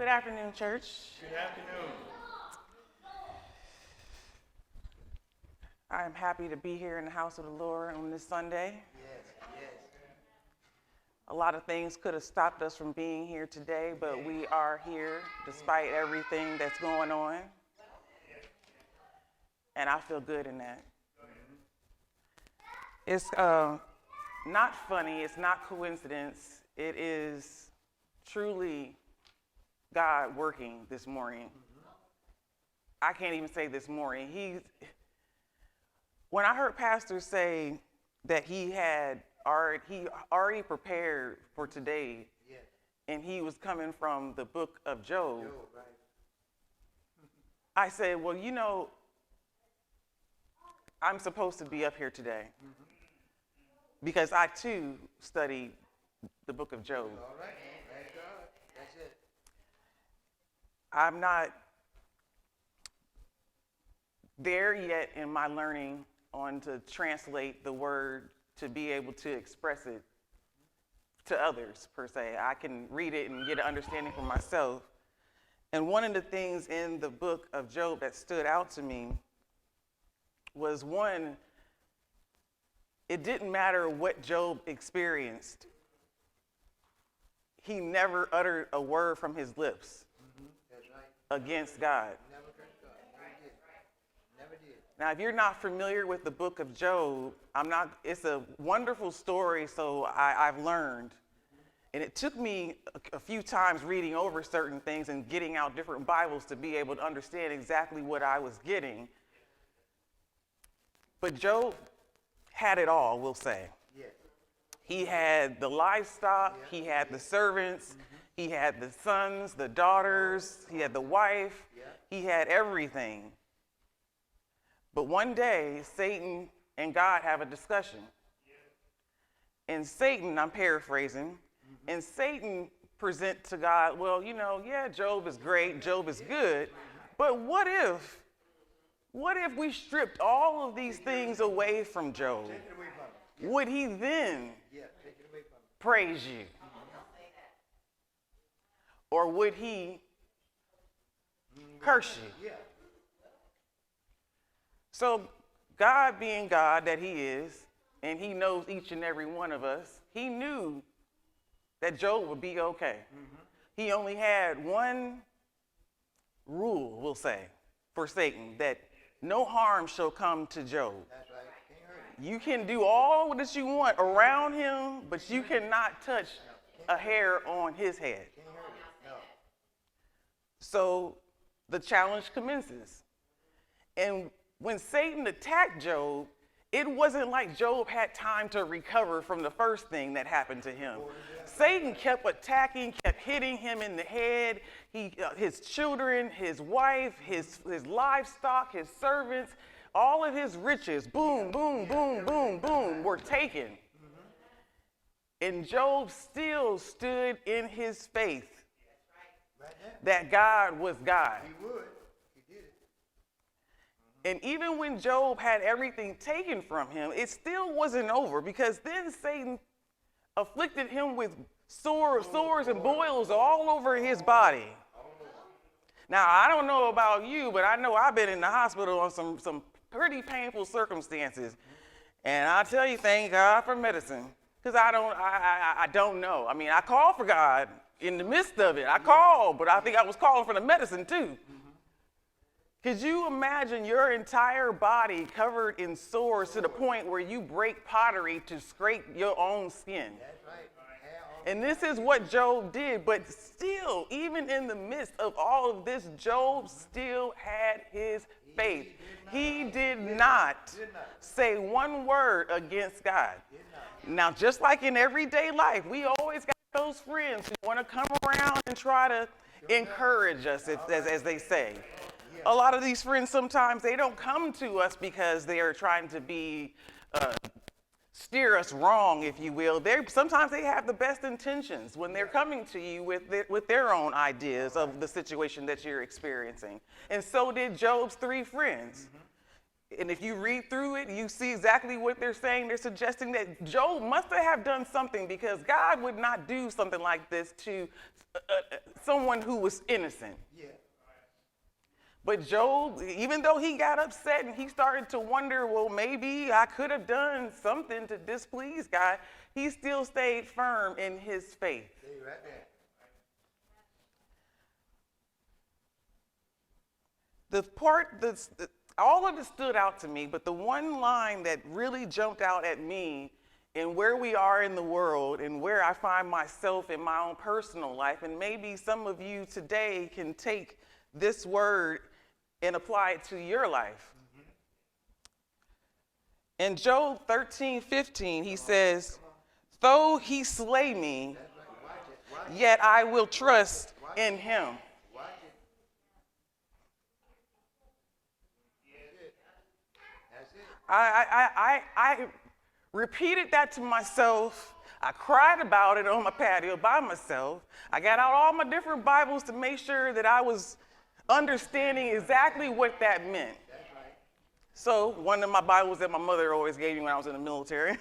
Good afternoon, church. Good afternoon. I am happy to be here in the house of the Lord on this Sunday. Yes. A lot of things could have stopped us from being here today, but we are here despite everything that's going on. And I feel good in that. It's not funny, it's not coincidence. It is truly God working this morning. I can't even say this morning. When I heard pastors say that he already prepared for today, and he was coming from the book of Job, I said, well, you know, I'm supposed to be up here today because I too studied the book of Job. All right. Thank God. That's it. I'm not there yet in my learning on to translate the word to be able to express it to others, per se. I can read it and get an understanding for myself. And one of the things in the book of Job that stood out to me was, one, it didn't matter what Job experienced. He never uttered a word from his lips That's right. against God. Never cursed God. Never did. Now, if you're not familiar with the book of Job, it's a wonderful story, so I've learned. And it took me a few times reading over certain things and getting out different Bibles to be able to understand exactly what I was getting. But Job had it all, we'll say. Yes. He had the livestock, he had the servants, he had the sons, the daughters, he had the wife, he had everything. But one day, Satan and God have a discussion. And Satan, I'm paraphrasing, and Satan presents to God, well, you know, yeah, Job is great, Job is good, but what if we stripped all of these things away from Job? Take it away from him. Would he then Yeah, take it away from him. praise you? Or would he curse you? Yeah. So God, being God that he is, and he knows each and every one of us, he knew that Job would be okay. He only had one rule, we'll say, for Satan, that no harm shall come to Job. That's right. Can't hurt him. You can do all that you want around him, but you cannot touch a hair on his head. Can't hurt him. No. So the challenge commences. And when Satan attacked Job, it wasn't like Job had time to recover from the first thing that happened to him. Satan kept attacking, kept hitting him in the head. His children, his wife, his livestock, his servants, all of his riches, boom, boom, boom, boom, boom, were taken. And Job still stood in his faith Right there. that God was God. He would. He did it. And even when Job had everything taken from him, it still wasn't over, because then Satan afflicted him with sores and boils all over his body. Now, I don't know about you, but I know I've been in the hospital on some pretty painful circumstances. And I tell you, thank God for medicine, because I don't know. I mean, I called for God in the midst of it. I called, but I think I was calling for the medicine too. Could you imagine your entire body covered in sores to the point where you break pottery to scrape your own skin? That's right. And this is what Job did, but still, even in the midst of all of this, Job still had his faith. He did not say one word against God. Now, just like in everyday life, we always got those friends who want to come around and try to encourage us, as they say. A lot of these friends, sometimes they don't come to us because they are trying to steer us wrong, if you will. Sometimes they have the best intentions when they're coming to you with their own ideas of the situation that you're experiencing. And so did Job's three friends. And if you read through it, you see exactly what they're saying. They're suggesting that Job must have done something, because God would not do something like this to someone who was innocent. Yeah. But Job, even though he got upset and he started to wonder, well, maybe I could have done something to displease God, he still stayed firm in his faith. Stay right there. The part that's, all of it stood out to me, but the one line that really jumped out at me and where we are in the world and where I find myself in my own personal life, and maybe some of you today can take this word and apply it to your life. In Job 13:15, he says, though he slay me, yet I will trust in him. I repeated that to myself. I cried about it on my patio by myself. I got out all my different Bibles to make sure that I was understanding exactly what that meant. So one of my Bibles that my mother always gave me when I was in the military,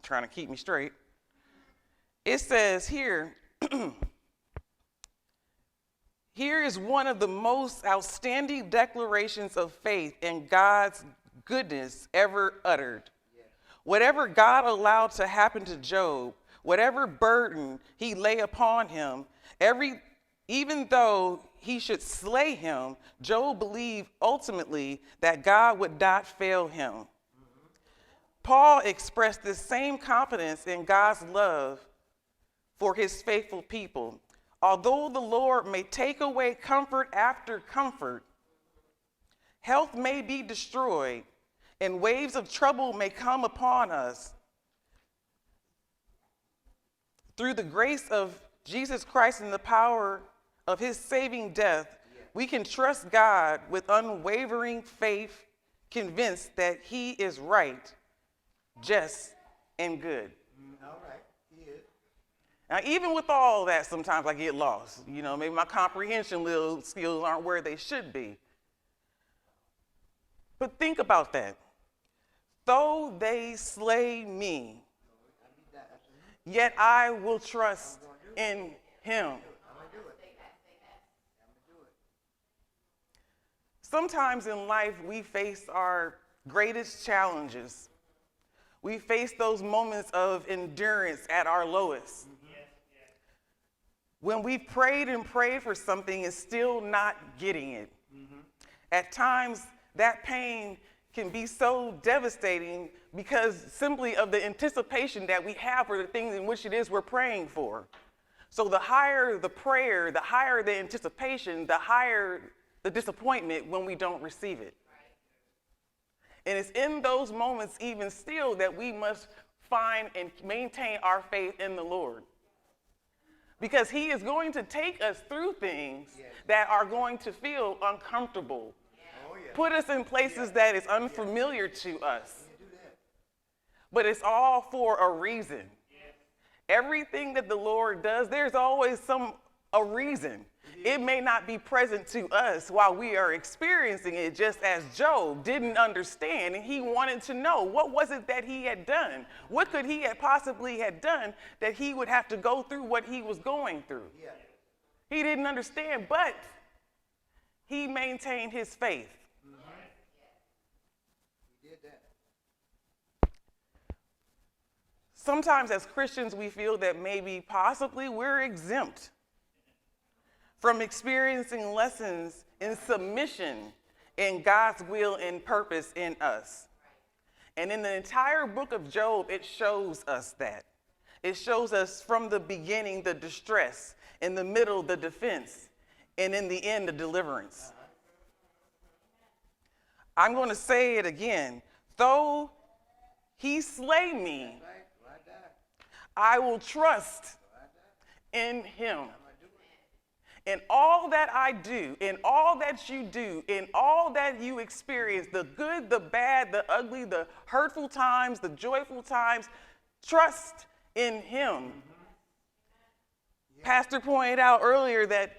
trying to keep me straight, it says here, here is one of the most outstanding declarations of faith in God's goodness ever uttered. Whatever God allowed to happen to Job, whatever burden he lay upon him, even though he should slay him, Job believed ultimately that God would not fail him. Paul expressed this same confidence in God's love for his faithful people. Although the Lord may take away comfort after comfort, health may be destroyed, and waves of trouble may come upon us, through the grace of Jesus Christ and the power of his saving death, we can trust God with unwavering faith, convinced that he is right, just, and good. All right. He is. Now, even with all that, sometimes I get lost. You know, maybe my comprehension little skills aren't where they should be. But think about that. Though they slay me, yet I will trust in him. Sometimes in life, we face our greatest challenges. We face those moments of endurance at our lowest. When we've prayed and prayed for something and still not getting it. At times, that pain can be so devastating because simply of the anticipation that we have for the things in which it is we're praying for. So the higher the prayer, the higher the anticipation, the higher the disappointment when we don't receive it. And it's in those moments even still that we must find and maintain our faith in the Lord. Because he is going to take us through things that are going to feel uncomfortable. Put us in places that is unfamiliar to us. But it's all for a reason. Everything that the Lord does, there's always a reason. It may not be present to us while we are experiencing it, just as Job didn't understand, and he wanted to know what was it that he had done? What could he have possibly had done that he would have to go through what he was going through? He didn't understand, but he maintained his faith. He did that. Sometimes as Christians, we feel that maybe possibly we're exempt from experiencing lessons in submission in God's will and purpose in us. And in the entire book of Job, it shows us that. It shows us from the beginning the distress, in the middle the defense, and in the end the deliverance. I'm going to say it again. Though he slay me, I will trust in him. In all that I do, in all that you do, in all that you experience, the good, the bad, the ugly, the hurtful times, the joyful times, trust in him. Pastor pointed out earlier that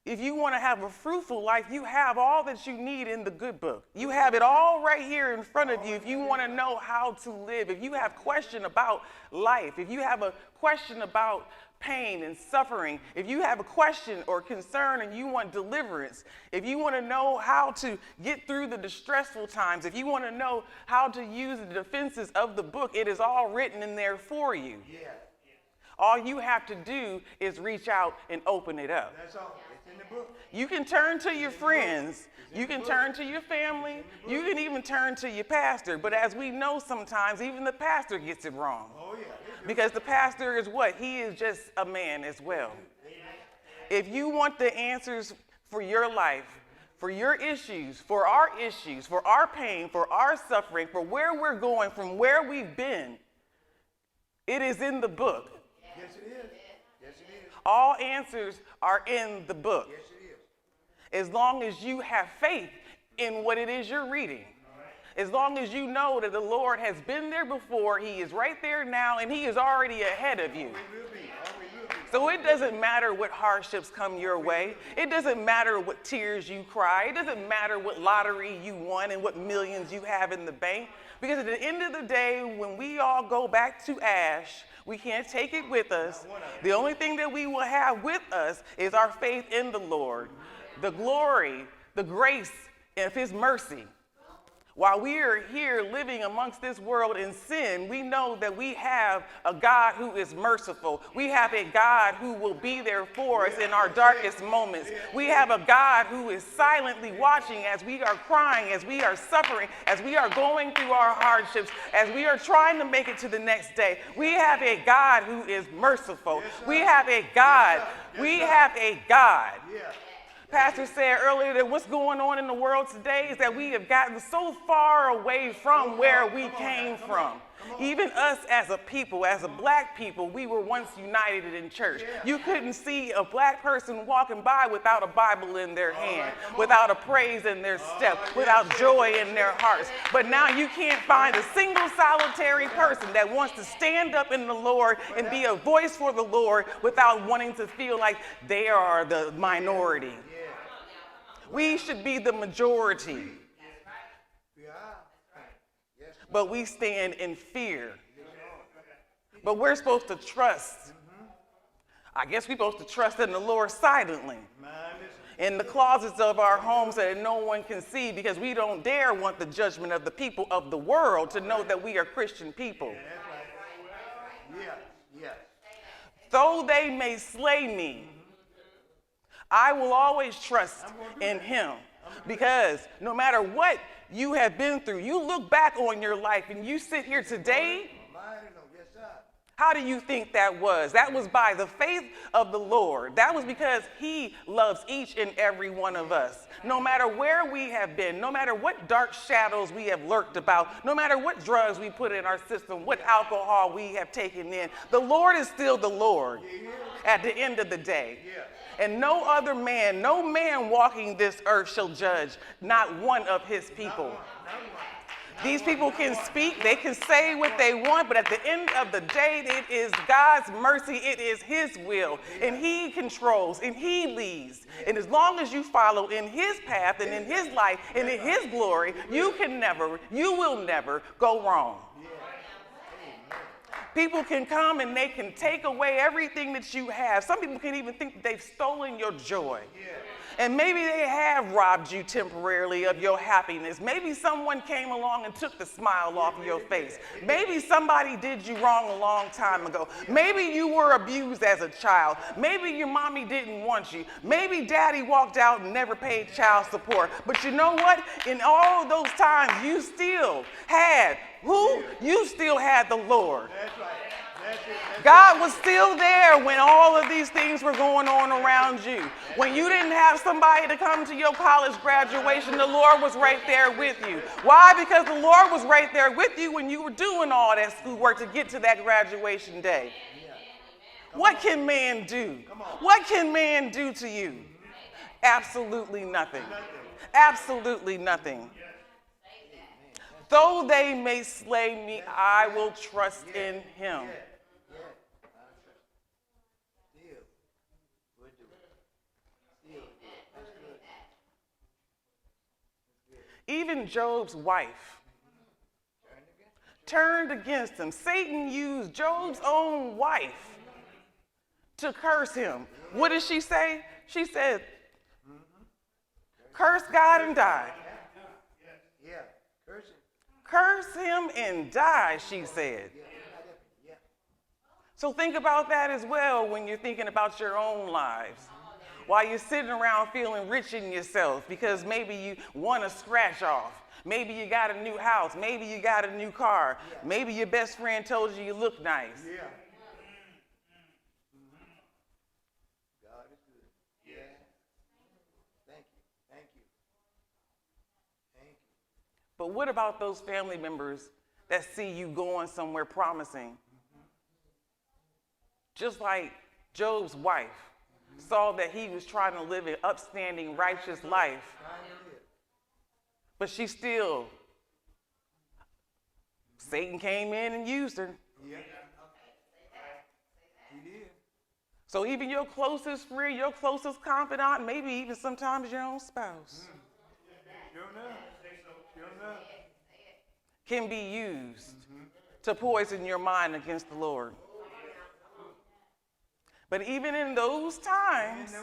If you want to have a fruitful life, you have all that you need in the good book. You have it all right here in front of you if you want to know how to live. If you have question about life, if you have a question about pain and suffering, if you have a question or concern and you want deliverance, if you want to know how to get through the distressful times, if you want to know how to use the defenses of the book, it is all written in there for you. Yeah. All you have to do is reach out and open it up. That's all. It's in the book. You can turn to your friends, you can turn to your family, you can even turn to your pastor. But as we know sometimes, even the pastor gets it wrong. Oh, yeah. Because the pastor is what? He is just a man as well. If you want the answers for your life, for your issues, for our pain, for our suffering, for where we're going, from where we've been, it is in the book. Yes, it is. Yes, it is. All answers are in the book. Yes, it is. As long as you have faith in what it is you're reading. As long as you know that the Lord has been there before, he is right there now, and he is already ahead of you. So it doesn't matter what hardships come your way. It doesn't matter what tears you cry. It doesn't matter what lottery you won and what millions you have in the bank. Because at the end of the day, when we all go back to ash, we can't take it with us. The only thing that we will have with us is our faith in the Lord, the glory, the grace of his mercy. While we are here living amongst this world in sin, we know that we have a God who is merciful. We have a God who will be there for us in our darkest moments. We have a God who is silently watching as we are crying, as we are suffering, as we are going through our hardships, as we are trying to make it to the next day. We have a God who is merciful. We have a God. We have a God. Pastor said earlier that what's going on in the world today is that we have gotten so far away from where we came from. Even us as a people, as a black people, we were once united in church. You couldn't see a black person walking by without a Bible in their hand, without a praise in their step, without joy in their hearts. But now you can't find a single solitary person that wants to stand up in the Lord and be a voice for the Lord without wanting to feel like they are the minority. We should be the majority. But we stand in fear. But we're supposed to trust. I guess we're supposed to trust in the Lord silently. In the closets of our homes that no one can see, because we don't dare want the judgment of the people of the world to know that we are Christian people. Though they may slay me, I will always trust in him, because no matter what you have been through, you look back on your life and you sit here today, how do you think that was? That was by the faith of the Lord. That was because he loves each and every one of us. No matter where we have been, no matter what dark shadows we have lurked about, no matter what drugs we put in our system, what alcohol we have taken in, the Lord is still the Lord at the end of the day. And no other man, no man walking this earth shall judge not one of his people. These people can speak, they can say what they want, but at the end of the day, it is God's mercy, it is his will, and he controls, and he leads. And as long as you follow in his path and in his life and in his glory, you will never go wrong. People can come and they can take away everything that you have. Some people can even think that they've stolen your joy. And maybe they have robbed you temporarily of your happiness. Maybe someone came along and took the smile off of your face. Maybe somebody did you wrong a long time ago. Maybe you were abused as a child. Maybe your mommy didn't want you. Maybe daddy walked out and never paid child support. But you know what? In all of those times, you still had who? You still had the Lord. That's right. God was still there when all of these things were going on around you. When you didn't have somebody to come to your college graduation, the Lord was right there with you. Why? Because the Lord was right there with you when you were doing all that schoolwork to get to that graduation day. What can man do? What can man do to you? Absolutely nothing. Absolutely nothing. Though they may slay me, I will trust in him. Even Job's wife turned against him. Satan used Job's own wife to curse him. What did she say? She said, curse God and die. Yeah. Curse him. Curse him and die, she said. Yeah. So think about that as well when you're thinking about your own lives. While you're sitting around feeling rich in yourself because maybe you won a scratch off. Maybe you got a new house. Maybe you got a new car. Maybe your best friend told you look nice. Yeah. God is good. Yeah. Thank you. Thank you. Thank you. But what about those family members that see you going somewhere promising? Just like Job's wife saw that he was trying to live an upstanding, righteous life, but she still, Satan came in and used her. Yeah. He did. So even your closest friend, your closest confidant, maybe even sometimes your own spouse, Sure enough. Sure enough. can be used to poison your mind against the Lord. But even in those times,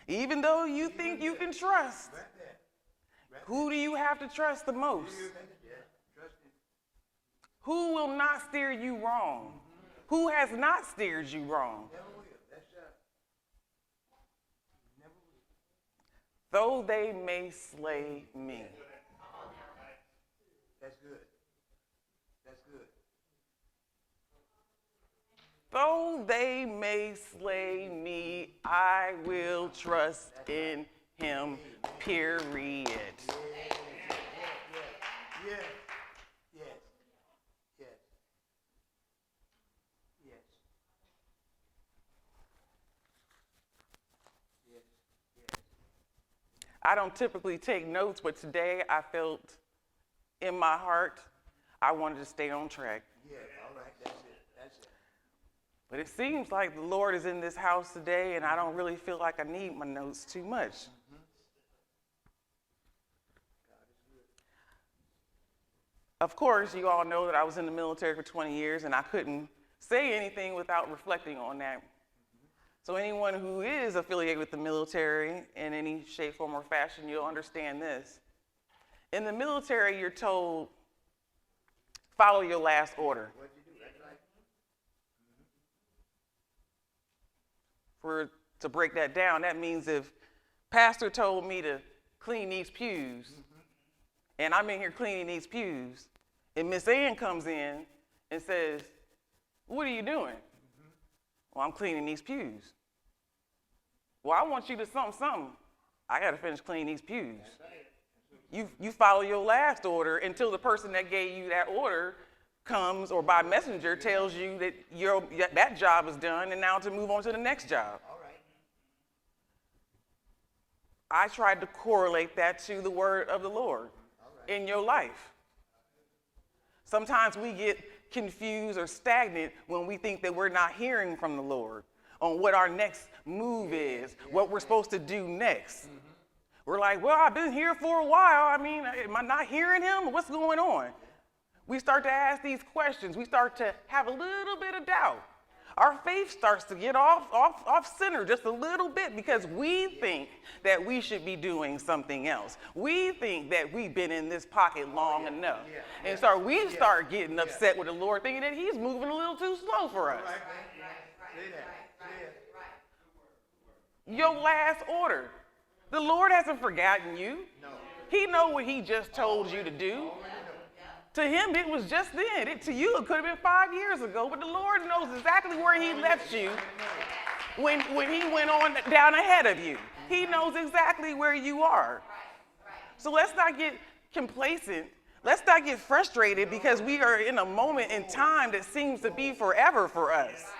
even though you think you can trust, Right there. who do you have to trust the most? Trust him. Who will not steer you wrong? Who has not steered you wrong? Never will. That's right. Never will. Though they may slay me. That's good. That's good. Though they may slay me, I will trust in him, period. Yes. Yes. Yes. Yes. Yes. Yes. I don't typically take notes, but today I felt in my heart I wanted to stay on track. Yeah. All right. That's it. That's it. But it seems like the Lord is in this house today, and I don't really feel like I need my notes too much. Of course, you all know that I was in the military for 20 years, and I couldn't say anything without reflecting on that. So anyone who is affiliated with the military in any shape, form, or fashion, you'll understand this. In the military, you're told, follow your last order. What'd you do? That's right. To break that down, that means if pastor told me to clean these pews, and I'm in here cleaning these pews, and Miss Ann comes in and says, what are you doing? Well, I'm cleaning these pews. Well, I want you to something. I got to finish cleaning these pews. You follow your last order until the person that gave you that order comes or by messenger tells you that that job is done and now to move on to the next job. All right. I tried to correlate that to the word of the Lord in your life. Sometimes we get confused or stagnant when we think that we're not hearing from the Lord on what our next move is, what we're supposed to do next. We're like, well, I've been here for a while. I mean, am I not hearing him? What's going on? We start to ask these questions. We start to have a little bit of doubt. Our faith starts to get off center just a little bit because we think that we should be doing something else. We think that we've been in this pocket long enough. And so we start getting upset with the Lord, thinking that he's moving a little too slow for us. Your last order. The Lord hasn't forgotten you. He knows what he just told you to do. To him, it was just then. To you, it could have been 5 years ago, but the Lord knows exactly where he left you when he went on down ahead of you. He knows exactly where you are. So let's not get complacent. Let's not get frustrated because we are in a moment in time that seems to be forever for us.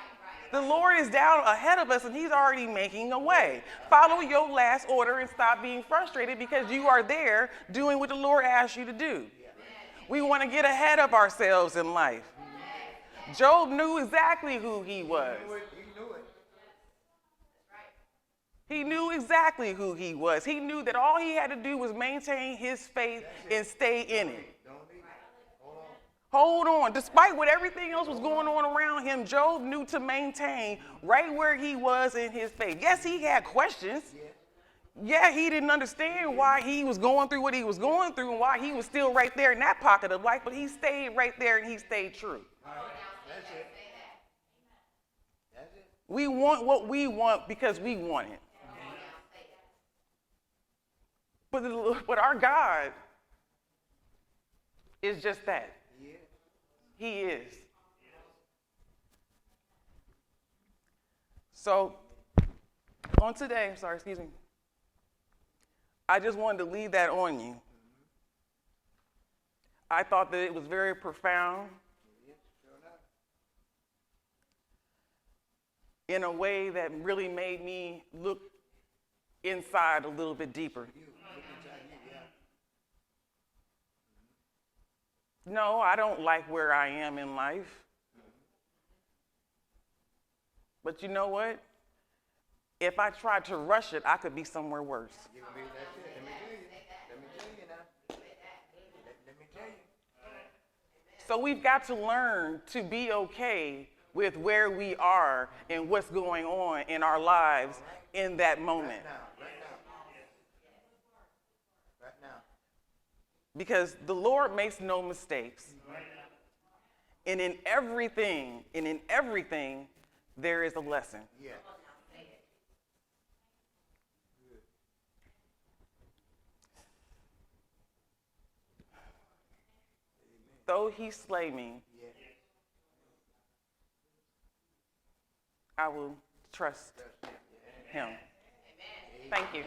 The Lord is down ahead of us and he's already making a way. Follow your last order and stop being frustrated because you are there doing what the Lord asked you to do. We want to get ahead of ourselves in life. Job knew exactly who he was. He knew exactly who he was. He knew that all he had to do was maintain his faith and stay in it. Don't leave it. Hold on. Hold on. Despite what everything else was going on around him, Job knew to maintain right where he was in his faith. Yes, he had questions. Yeah, he didn't understand why he was going through what he was going through and why he was still right there in that pocket of life, but he stayed right there and he stayed true. All right. That's it. That's it. We want what we want because we want it. But our God is just that. Yeah. He is. So, on today, excuse me, I just wanted to leave that on you. I thought that it was very profound Yeah. Sure enough. in a way that really made me look inside a little bit deeper. You look inside you. Yeah. No, I don't like where I am in life. But you know what? If I tried to rush it, I could be somewhere worse. You can be, that's it. Let me tell you now. Let me tell you. So we've got to learn to be okay with where we are and what's going on in our lives in that moment. Right now. Because the Lord makes no mistakes. And in everything, there is a lesson. Yeah. Though he slay me, Yeah. I will trust him. Thank you.